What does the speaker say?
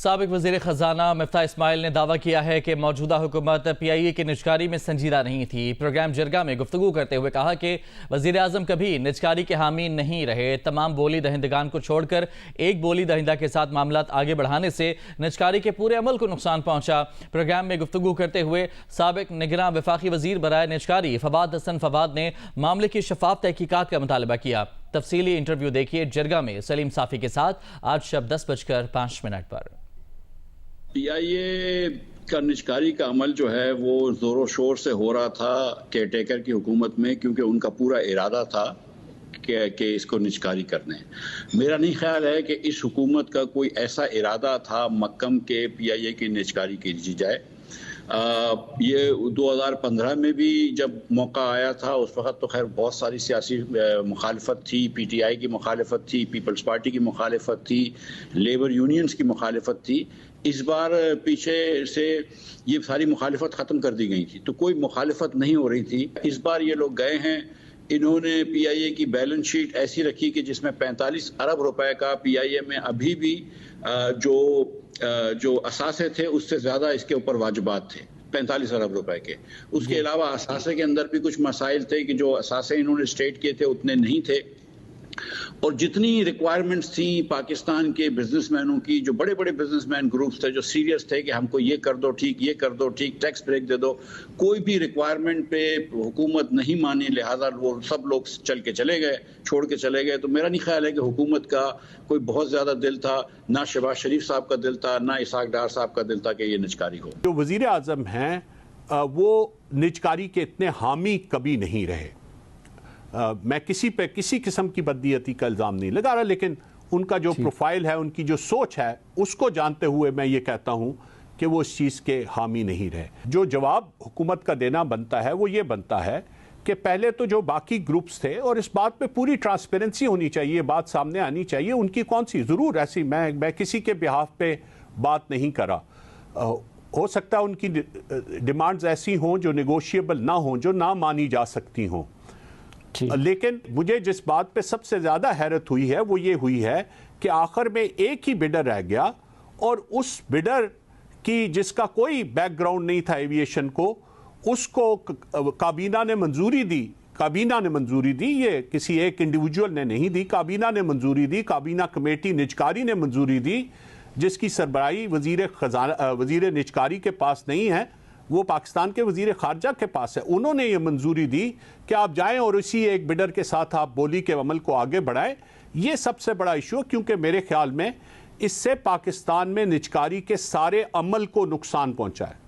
سابق وزیر خزانہ مفتاح اسماعیل نے دعویٰ کیا ہے کہ موجودہ حکومت پی آئی اے کی نجکاری میں سنجیدہ نہیں تھی۔ پروگرام جرگہ میں گفتگو کرتے ہوئے کہا کہ وزیر اعظم کبھی نجکاری کے حامی نہیں رہے۔ تمام بولی دہندگان کو چھوڑ کر ایک بولی دہندہ کے ساتھ معاملات آگے بڑھانے سے نجکاری کے پورے عمل کو نقصان پہنچا۔ پروگرام میں گفتگو کرتے ہوئے سابق نگراں وفاقی وزیر برائے نجکاری فواد حسن فواد نے معاملے کی شفاف تحقیقات کا مطالبہ کیا۔ تفصیلی انٹرویو دیکھیے جرگہ میں سلیم صافی کے ساتھ آج شب 10:05 پر۔ پی آئی اے کا نجکاری کا عمل جو ہے وہ زور و شور سے ہو رہا تھا کیئر ٹیکر کی حکومت میں، کیونکہ ان کا پورا ارادہ تھا کہ اس کو نجکاری کرنے۔ میرا نہیں خیال ہے کہ اس حکومت کا کوئی ایسا ارادہ تھا مکم کے پی آئی اے کی نجکاری کی جائے۔ یہ 2015 میں بھی جب موقع آیا تھا، اس وقت تو خیر بہت ساری سیاسی مخالفت تھی، پی ٹی آئی کی مخالفت تھی، پیپلز پارٹی کی مخالفت تھی، لیبر یونینز کی مخالفت تھی۔ اس بار پیچھے سے یہ ساری مخالفت ختم کر دی گئی تھی، تو کوئی مخالفت نہیں ہو رہی تھی۔ اس بار یہ لوگ گئے ہیں، انہوں نے پی آئی اے کی بیلنس شیٹ ایسی رکھی کہ جس میں 45 ارب روپے کا پی آئی اے میں ابھی بھی جو اثاثے تھے اس سے زیادہ اس کے اوپر واجبات تھے، 45 ارب روپے کے۔ اس کے علاوہ اثاثے کے اندر بھی کچھ مسائل تھے کہ جو اثاثے انہوں نے اسٹیٹ کیے تھے اتنے نہیں تھے، اور جتنی ریکوائرمنٹس تھیں پاکستان کے بزنس مینوں کی، جو بڑے بڑے بزنس مین گروپس تھے جو سیریس تھے کہ ہم کو یہ کر دو ٹھیک، یہ کر دو ٹھیک، ٹیکس بریک دے دو، کوئی بھی ریکوائرمنٹ پہ حکومت نہیں مانی، لہذا وہ سب لوگ چل کے چلے گئے، چھوڑ کے چلے گئے۔ تو میرا نہیں خیال ہے کہ حکومت کا کوئی بہت زیادہ دل تھا، نہ شہباز شریف صاحب کا دل تھا، نہ اسحاق ڈار صاحب کا دل تھا کہ یہ نجکاری ہو۔ جو وزیر اعظم ہیں وہ نجکاری کے اتنے حامی کبھی نہیں رہے۔ میں کسی پہ کسی قسم کی بدنیتی کا الزام نہیں لگا رہا، لیکن ان کا جو پروفائل ہے، ان کی جو سوچ ہے، اس کو جانتے ہوئے میں یہ کہتا ہوں کہ وہ اس چیز کے حامی نہیں رہے۔ جو جواب حکومت کا دینا بنتا ہے وہ یہ بنتا ہے کہ پہلے تو جو باقی گروپس تھے، اور اس بات پہ پوری ٹرانسپیرنسی ہونی چاہیے، یہ بات سامنے آنی چاہیے، ان کی کون سی ضرور ایسی میں کسی کے بہاف پہ بات نہیں کرا، ہو سکتا ہے ان کی ڈیمانڈز ایسی ہوں جو نیگوشیبل نہ ہوں، جو نہ مانی جا سکتی ہوں، لیکن مجھے جس بات پہ سب سے زیادہ حیرت ہوئی ہے وہ یہ ہوئی ہے کہ آخر میں ایک ہی بڈر رہ گیا، اور اس بڈر کی جس کا کوئی بیک گراؤنڈ نہیں تھا ایویشن کو، اس کو کابینہ نے منظوری دی۔ کابینہ نے منظوری دی، یہ کسی ایک انڈیویجول نے نہیں دی، کابینہ نے منظوری دی، کابینہ کمیٹی نجکاری نے منظوری دی، جس کی سربراہی وزیر نجکاری کے پاس نہیں ہے، وہ پاکستان کے وزیر خارجہ کے پاس ہے۔ انہوں نے یہ منظوری دی کہ آپ جائیں اور اسی ایک بڈر کے ساتھ آپ بولی کے عمل کو آگے بڑھائیں۔ یہ سب سے بڑا ایشو ہے، کیونکہ میرے خیال میں اس سے پاکستان میں نجکاری کے سارے عمل کو نقصان پہنچا ہے۔